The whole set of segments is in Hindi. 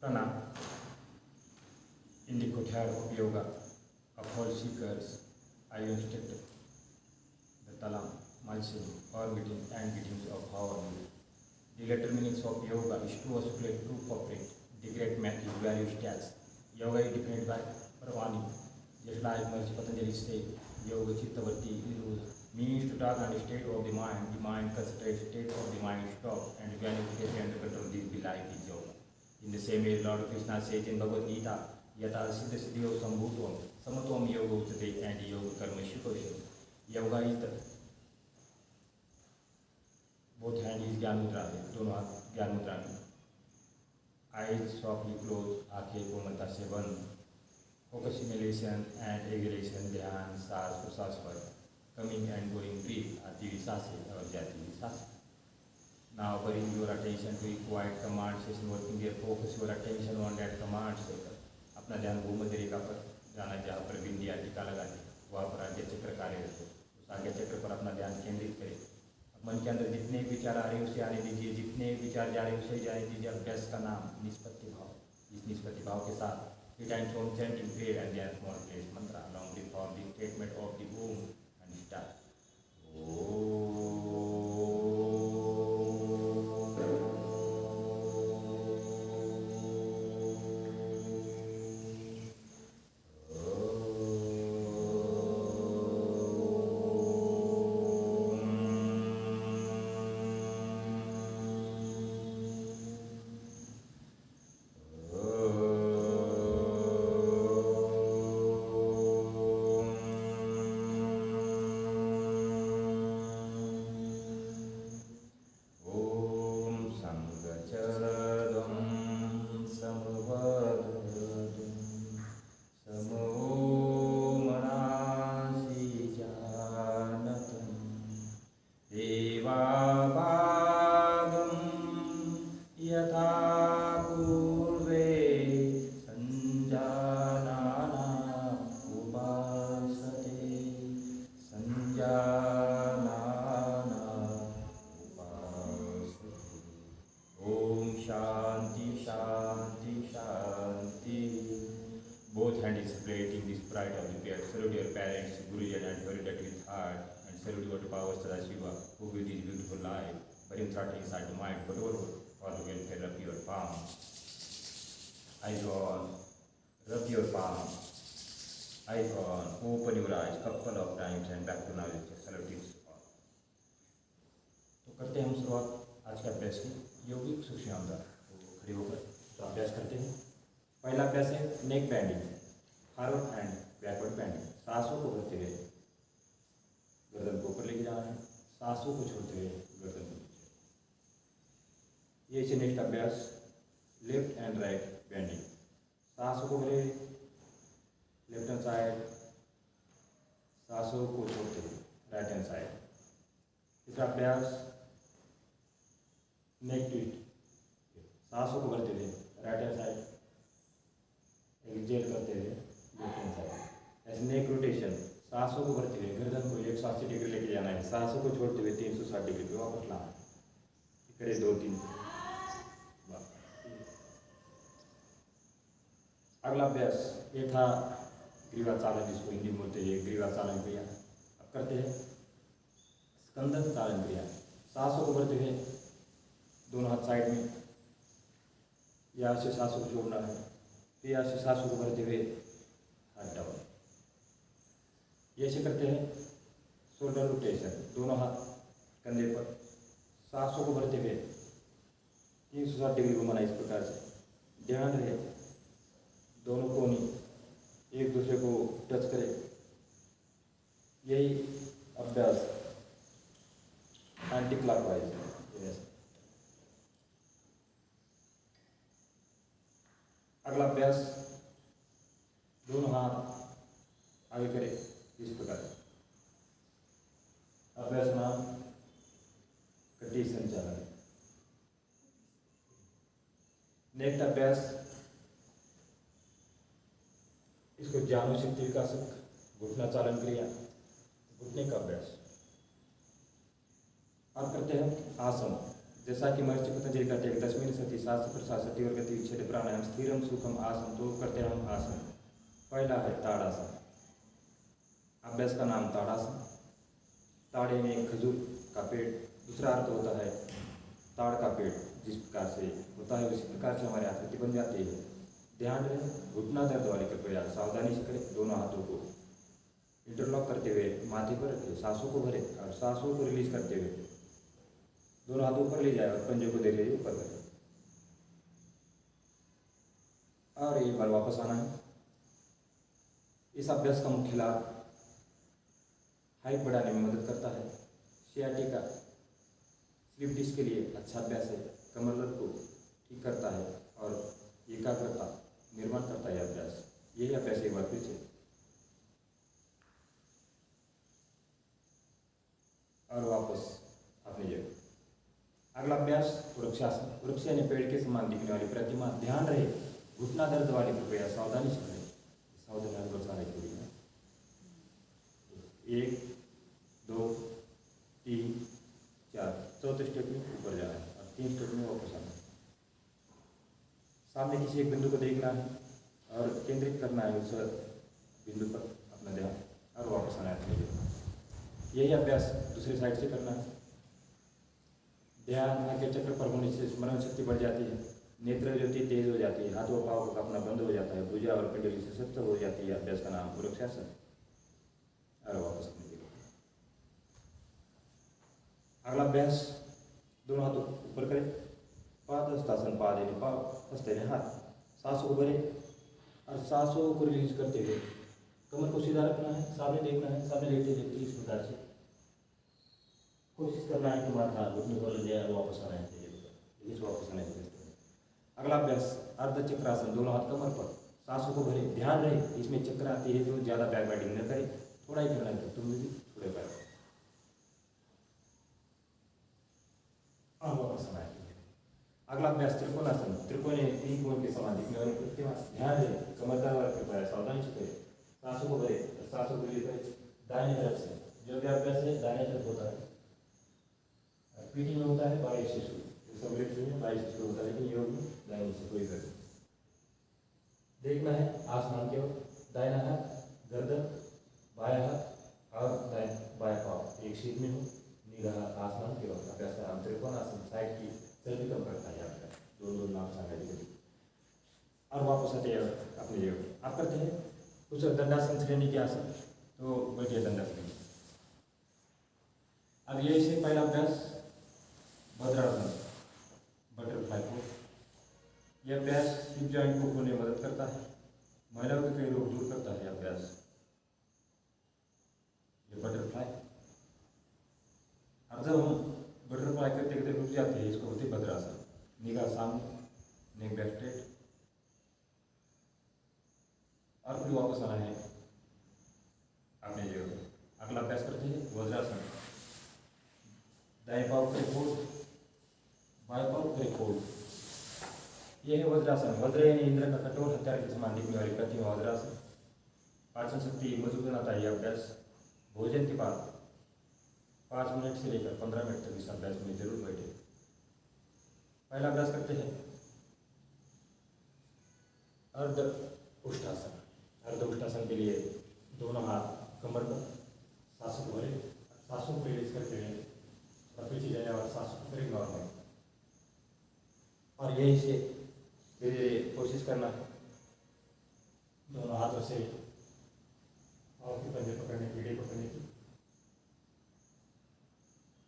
Pranam. In the courtyard of yoga, of all seekers, I instructed the talam, marching, orbiting, and beatings of our mood. The latter meanings of yoga is to articulate, to perfect the great man is value stats. Yoga is defined by Pravani, just like Maharishi Patanjali said, Yoga Chittavarti means to talk on the state of the mind concentrates, state of the mind stop, and when you get under control, this be life is yoga. In the same way, Lord Krishna says in Bhagavad Gita, Yata Siddha Siddhyo Sambhutvam, Samatvam Yoga Uchate, and Yoga Karma Shikosha. Yoga is the both hand is ज्ञान मुद्रा है, दोनों हाथ ज्ञान मुद्रा में. Eyes softly closed, आंखें कोमलता से बंद. Focus inhalation and exhalation, ध्यान सांस प्रश्वास पर. Coming and going breathe, आती हुई सांसें और जाती हुई सांसें. Now bring your attention to a quiet command session working there. Focus your attention on that command session. अपना ध्यान भूमध्य रेखा पर जाना, जहाँ पर बिंदी या टीका लगा दे, वहाँ पर आज्ञा चक्र कार्यरत है. उस आज्ञा चक्र पर अपना ध्यान केंद्रित करें. मन के अंदर जितने विचार आ रहे हैं उसे आने दीजिए, जितने विचार जा रहे हैं उसे जाने दीजिए. अभ्यास का नाम निष्पत्ति भाव. इस निष्पत्ति भाव के साथ 3 times Om chanting prayer and then small place mantra along with all the statement of the Om and start. Both hands separating the sprite of the prayer. Salute your parents, Gurujan, and very that with heart, and salute your power, Sadashiva, who gives this beautiful life. But in thought inside the mind, but over for the welfare of your palm. Eyes on, rub your palm. Eyes on, open your eyes couple of times and back to now. Salute it all. तो करते हैं हम शुरुआत आज के अभ्यास की योगिक सुश्यामदा. तो खड़े होकर तो अभ्यास करते हैं. पहला अभ्यास है neck bending, forward and backward bending. सांसों को भरते हुए गर्दन को ऊपर लेके जाना है, सांसों को छोड़ते हुए गर्दन को नीचे. ये है नेक्स्ट अभ्यास लेफ्ट एंड राइट बैंडिंग. सांसों को भरे लेफ्ट हैंड साइड, सांसों को छोड़ते हुए राइट हैंड साइड. तीसरा अभ्यास नेक ट्विस्ट, सांसों को भरते हुए राइट हैंड साइड, एक्सहेल करते हुए लेफ्ट हैंड साइड. ऐसे नेक रोटेशन, सांसों को भरते हुए गर्दन को 180 डिग्री लेके जाना है, सांसों को छोड़ते हुए 360 डिग्री पे वापस लाना है. करे 2-3. अगला अभ्यास ये था ग्रीवा चालन, जिसको हिंदी में बोलते हैं ग्रीवा चालन क्रिया. अब करते हैं स्कंदन चालन क्रिया. सांसों को भरते हुए दोनों हाथ साइड में, यहाँ से सांसों को छोड़ना है, फिर यहाँ से सांसों को भरते हुए हाथ डाउन. ये ऐसे करते हैं शोल्डर रोटेशन. दोनों हाथ कंधे पर, सांसों को भरते हुए 360 डिग्री घुमाना. इस प्रकार से ध्यान रहे दोनों कोनी एक दूसरे को टच करें. यही अभ्यास एंटी क्लॉकवाइज. अगला अभ्यास दोनों हाथ आगे करें इस प्रकार. अभ्यास नाम कटी संचालन. नेक्स्ट अभ्यास इसको जानु शक्ति विकासक घुटना चालन क्रिया, घुटने का अभ्यास. अब करते हैं आसन जैसा कि महर्षि पतंजलि कहते हैं, तस्मिन सति सांस प्रश्वास सति और गति विच्छेद प्राणायाम स्थिरम सुखम आसन। तो करते हैं हम आसन। पहला है ताड़ासन। अभ्यास का नाम ताड़ासन। ताड़े में खजूर का पेड़, दूसरा अर्थ होता है ताड़ का पेड़। जिस प्रकार से होता है उसी प्रकार से हमारी आकृति बन जाती है। ध्यान रहे, घुटना दर्द वाले कृपया सावधानी से करें। दोनों हाथों को इंटरलॉक करते हुए माथे पर रखें, सांसों को भरें और सांसों को रिलीज करते हुए दोनों हाथों ऊपर ले जाए और पंजे को धीरे धीरे ऊपर करें। और एक बार वापस आना है। इस अभ्यास का मुख्य लाभ हाइट बढ़ाने में मदद करता है। सियाटिका स्लिप डिस्क के लिए अच्छा अभ्यास है। कमर दर्द को ठीक करता है और एकाग्रता निर्माण करता है अभ्यास। यही अभ्यास एक बार फिर से। और वापस अपनी जगह। अगला अभ्यास वृक्षासन। वृक्ष यानी पेड़ के समान दिखने वाली प्रतिमा। ध्यान रहे, घुटना दर्द वाली कृपया सावधानी से करें। सावधानी बचाने के लिए 1 2 3 4, चौथे स्टेप में ऊपर जाना है और 3 स्टेप में वापस आना है। सामने किसी एक बिंदु को देखना है और केंद्रित करना है उस बिंदु पर अपना ध्यान, और वापस आना है। यही अभ्यास दूसरी साइड से करना है। ध्यान के चक्र पर होने से स्मरण शक्ति बढ़ जाती है, नेत्र ज्योति तेज हो जाती है, हाथ व पाँव का अपना बंद हो जाता है, भुजा और पिंडली सशक्त हो जाती है। अभ्यास का नाम वृक्षासन। और वापस अपनी जगह। अगला अभ्यास दोनों हाथ ऊपर करें, पादहस्तासन। पाद यानी पाँव, हस्त यानी हाथ। सांसों को भरें और सांसों को रिलीज करते हुए कमर को सीधा रखना है, सामने देखना है, सामने लेटे लेटे इस प्रकार से कोशिश करना है कि माथा घुटने को ले जाए और वापस आना है। वापस आना है। अगला अभ्यास अर्धचक्रासन। दोनों हाथ कमर पर, सांसों को भरें। ध्यान रहे, इसमें चक्र आती है तो ज़्यादा बैक बैटिंग न करें, थोड़ा ही करना है। तुम भी थोड़े बैक और वापस आना है। अगला अभ्यास त्रिकोणासन। त्रिकोण 3 कोण के समान दिखने वाली प्रतिमा। ध्यान रहे, कमर का कृपया सावधानी से करें, सांसों को भरें, सांसों को लिए करें दाहिने तरफ से। जो भी अभ्यास है दाहिने तरफ होता है। पीटी में होता है बाएं से शुरू, बाएं से शुरू होता है, लेकिन योग में दाहिने से कोई कर देखना है। आसमान की ओर, दाहिना हाथ गर्दन, बायां हाथ और बायां पाँव एक शीट में हो, निगाह आसमान की ओर। अभ्यास का नाम त्रिकोणासन। साइड की चर्बी कम करता है आपका। दोनों नाम सामने। और वापस आते हैं अपने जगह। आप करते हैं कुछ दंडासन श्रेणी के आसन। तो बैठिए दंडासन। अब ये से पहला अभ्यास भद्रासन, बटरफ्लाई पोज। यह अभ्यास हिप जॉइंट को खोलने में मदद करता है। महिलाओं के कई रोग दूर करता है अभ्यास। ये बटरफ्लाई। अब जब हम बटरफ्लाई करते करते रुक जाते हैं, इसको होते भद्रासन। निगाह सामने, नेक बैक स्ट्रेट और फिर वापस आना है अपने जगह। अगला अभ्यास करते हैं वज्रासन। दाएं पाँव करें फोल्ड, बाएं पाँव करें फोल्ड। यह है वज्रासन। वज्र यानी इंद्र का कठोर हथियार के समान दिखने वाली प्रतिमा वज्रासन। पाचन शक्ति मजबूत बनाता है यह अभ्यास। भोजन के बाद 5 मिनट से लेकर 15 मिनट तक इस अभ्यास में जरूर बैठे। पहला अभ्यास करते हैं अर्ध उष्टासन। अर्ध उष्टासन के लिए दोनों हाथ कमर पर, सांसों को भरें, सांसों को रिलीज करते हुए और पीछे जाने वाले सांसों को करें नॉर्मल। और यही से धीरे धीरे कोशिश करना है दोनों हाथों से पाँव के पंजे पकड़ने, पीढ़े पकड़ने की।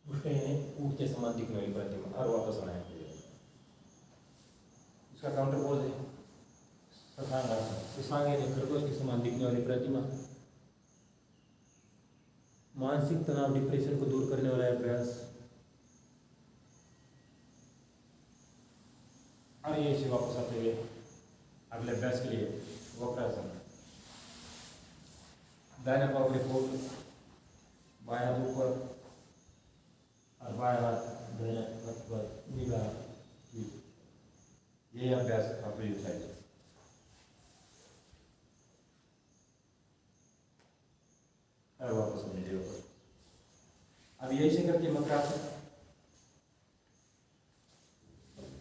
उठते हैं ऊँट के समान दिखने वाली प्रतिमा। और वापस आना है। इसका काउंटर पोज है शशांक यानी खरगोश के समान दिखने वाली प्रतिमा। मानसिक तनाव डिप्रेशन को दूर करने वाला अभ्यास। और ये से वापस आते हुए अगले अभ्यास के लिए वक्रासन। दाहिना पाँव के फोल्ड, बायां हाथ ऊपर और बायां हाथ दाहिना हाथ पर, निगाह। ये अभ्यास अपनी साइड है। और वापस अपने जगह पर। अब यही से करके मकरासन।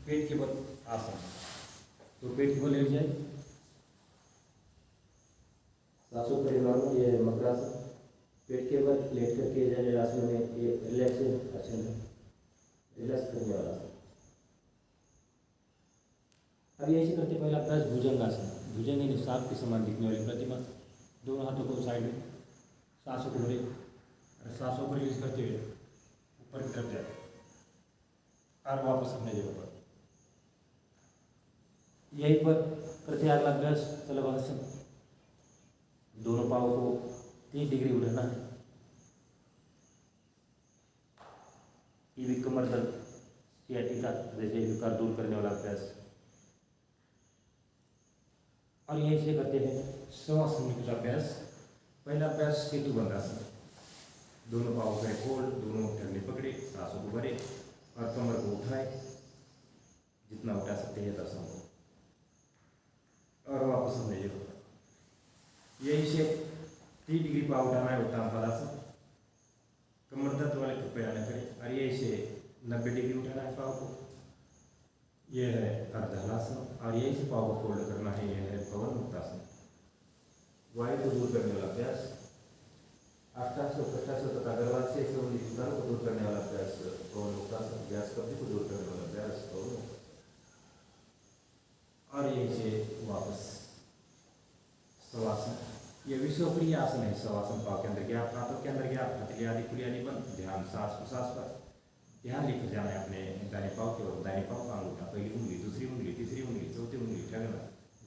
पेट के बल आसन। तो पेट के बल लेट जाए, सांसों पर नॉर्मल ये मकरासन। पेट के बल लेट कर किए जाने वाले आसन में ये रिलैक्सेशन आसन है, रिलैक्स करने वाला आसन। अब ये ऐसे करते पहला अभ्यास भुजंगासन। भुजंग यानी सांप के समान दिखने वाली प्रतिमा। दोनों हाथों को साइड में, सांसों को भरे और सांसों को रिलीज करते हुए ऊपर की तरफ जाए और वापस अपने जगह पर। यहीं पर करते अगला अभ्यास तलवासन। दोनों पाँव को 30 डिग्री उठाना है। ये भी कमर दर्द, सियाटिका जैसे विकार दूर करने वाला अभ्यास। और यहीं से करते हैं शवासन का अभ्यास। पहला अभ्यास केतु बंधासन। दोनों पाँव करें फोल्ड, दोनों टंगने पकड़े, सांसों को भरे और कमर को उठाए, जितना उठा सकते हैं उतना संभव, और वापस अपने जगह पर। यही से 30 डिग्री पाँव उठाना है उत्तम पदासन। कमर दर्द वाले कृपया न करें। और यही से 90 डिग्री उठाना है पाँव को, यह है अर्धहलासन। और यही से पाँव को फोल्ड करना है, यह है पवन मुक्तासन। वायु को दूर करने वाला अभ्यास। अष्टासो कष्टासो तथा गर्भाशय से संबंधित विकारों को दूर करने वाला अभ्यास पवन मुक्तासन। गैस कब्जे को दूर करने वाला अभ्यास पवन मुक्तासन। और यही से वापस शवासन। यह विश्वप्रिय आसन है। शवासन पाँव के अंदर गया, हाथों के अंदर गया, हथेली आदि खुली आदि बंद। ध्यान सांस प्रश्वास पर, ध्यान लेकर जाना है अपने दाहिने पाँव की ओर। दाहिने पाँव का अंगूठा, पहली उंगली, दूसरी उंगली, तीसरी उंगली, चौथी उंगली, टंगना,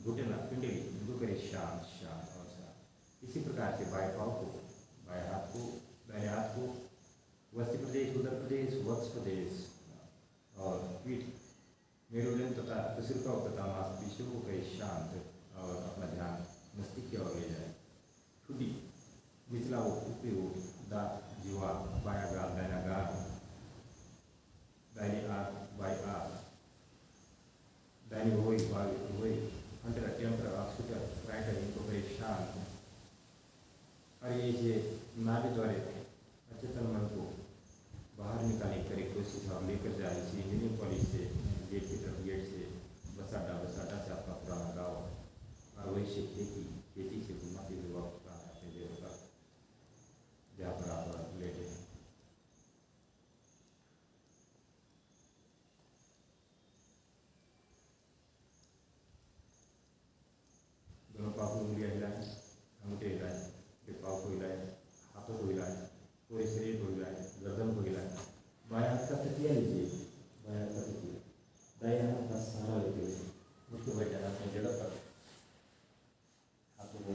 घुटना, पिंडली, इनको करे शांत शांत और शांत। इसी प्रकार से बाएं पाँव को, बाएं हाथ को, दाहिने हाथ को वस्ती प्रदेश, उदर प्रदेश, वक्ष प्रदेश और पीठ, मेरुदंड तथा तसिका तथा मांसपेशियों को करे शांत और अपना ध्यान मस्तिष्क की ओर ले जाए। ठुड्डी, निचला ओठ, ऊपरी ओठ, दांत, जीवा, बायां गाल, दाहिना गाल, दाहिनी आंख, बाई आंख, दाहिनी भुवई, बाई भुवई, अंतर टेम्पर, ऑक्सीटर, राइटर, इनको करे शांत। और ये नाभि द्वारे अचेतन मन को बाहर निकालने की कोशिश और लेकर जाए इसी इंजीनियरिंग कॉलेज से गेट की तरफ, गेट से बसाडा, बसाडा से आपका पुराना गाँव और वही से खेती, खेती से घुमाते हुए वापस अपने जगह पर जहाँ पर आप लेटे हैं। दोनों पाँव को उंगलियाँ हिलाएं, अंगूठे हिलाएं, फिर पाँव को हिलाएं, हाथों को हिलाएं, पूरे शरीर को हिलाएं, गर्दन को हिलाएं। बाएं हाथ का तकिया लीजिए, बाएं हाथ का तकिया, दाएं हाथ का सहारा लेते हुए मुझ को बैठा अपनी जगह पर। हाथों को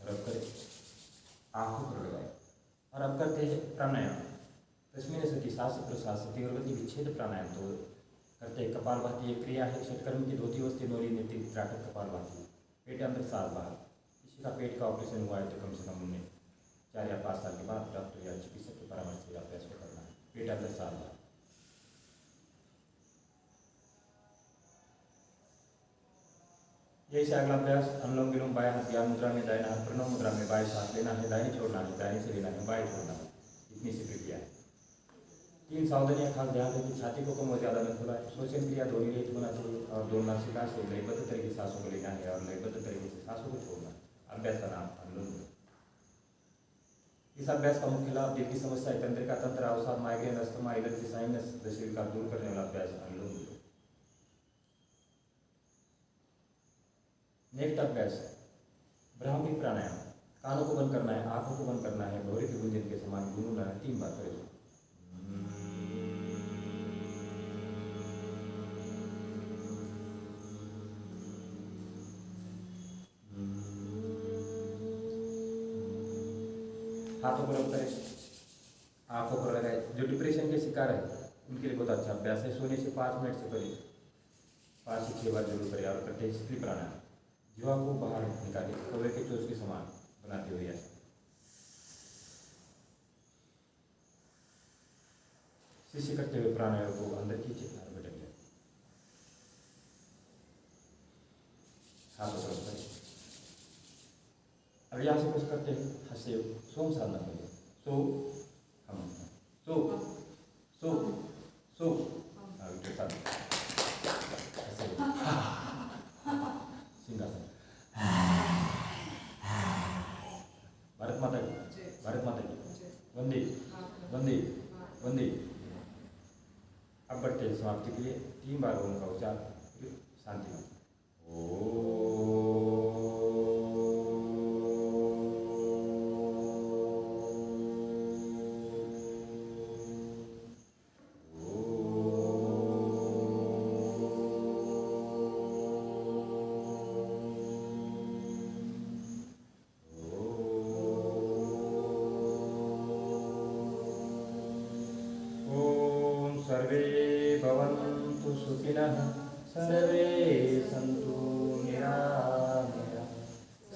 रब करें, आँखों पर लगाएं। और अब करते हैं प्राणायाम। तस्मीन सती, सांस प्रश्वास, सती और गति विच्छेद प्राणायाम। तो करते हैं कपालभाति। एक क्रिया है षटकर्म की धोती वस्ती नौली नेति त्राटक कपालभाति। पेट अंदर सांस बाहर। किसी का पेट का ऑपरेशन हुआ है तो कम से कम उन्हें 4 या 5 साल के बाद डॉक्टर या चिकित्सक के परामर्श से अभ्यास को करना है। पेट अंदर सांस बाहर। यही से अगला अभ्यास अनुलोम विलोम। बाएं हाथ ज्ञान मुद्रा में, दाहिना हाथ प्रणव मुद्रा में। बाएं सांस लेना है, दाहिने छोड़ना है, दाहिने से लेना है, बाएं छोड़ना है। इतनी सी प्रक्रिया है। 3 सावधानियां खास ध्यान रखें। छाती को कम और ज़्यादा न खुलाएं। श्वसन क्रिया दोनों रहित होना चाहिए और दोनों नासिका से लयबद्ध तरीके से सांसों को लेना है और लयबद्ध तरीके से सांसों को छोड़ना है। अभ्यास का नाम अनुलोम विलोम। इस अभ्यास का मुख्य लाभ दिल की समस्या, तंत्रिका तंत्र, अवसाद, माइग्रेन, अस्थमा, एलर्जी, साइनस जैसे विकार दूर करने वाला अभ्यास अनुलोम विलोम। नेक्स्ट अभ्यास ब्राह्मी प्राणायाम। कानों को बंद करना है, आंखों को बंद करना है, भौरे के गुंजन के समान गुनगुनाना है। 3 बार करें। हाथों को रब करें, आंखों पर लगाए। जो डिप्रेशन के शिकार है उनके लिए बहुत अच्छा अभ्यास है। सोने से 5 मिनट से करीब 5 से 6 बार जरूर करें। और करते हैं स्त्री प्राणायाम। जीवा को बाहर निकाले, कौवे के चोंच के समान बनाते हुए ऐसे शिष्य करते हुए प्राणायाम को अंदर खींचे और बैठ गए। हाथों पर करें। अब यहाँ से कुछ करते हैं हंसे सोम साधना करें। सो हम सो सो सो साधना। वंदे। अब बढ़ते हैं समाप्ति के लिए 3 बार ओम का उच्चार, फिर शांति मंत्र। सर्वे भवन्तु सुखिनः, सर्वे सन्तु निरामया,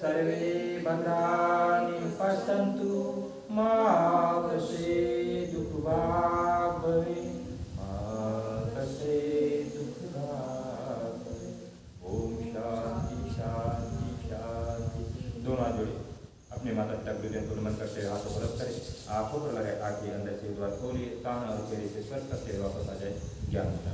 सर्वे भद्राणि पश्यन्तु, मा कश्चित् दुःखभाग् भवेत्, मा कश्चित् दुःखभाग् भवेत्। ओम शांति शांति शांति। दोनों हाथ जोड़े, अपने माता पिता गुरुजन को नमन करते हुए हाथों को रब करें, आंखों पर लगाए, आंखें अंदर से द्वार खोलिए, कान और चेहरे से स्पर्श करते हुए वापस आ जाए ज्ञान।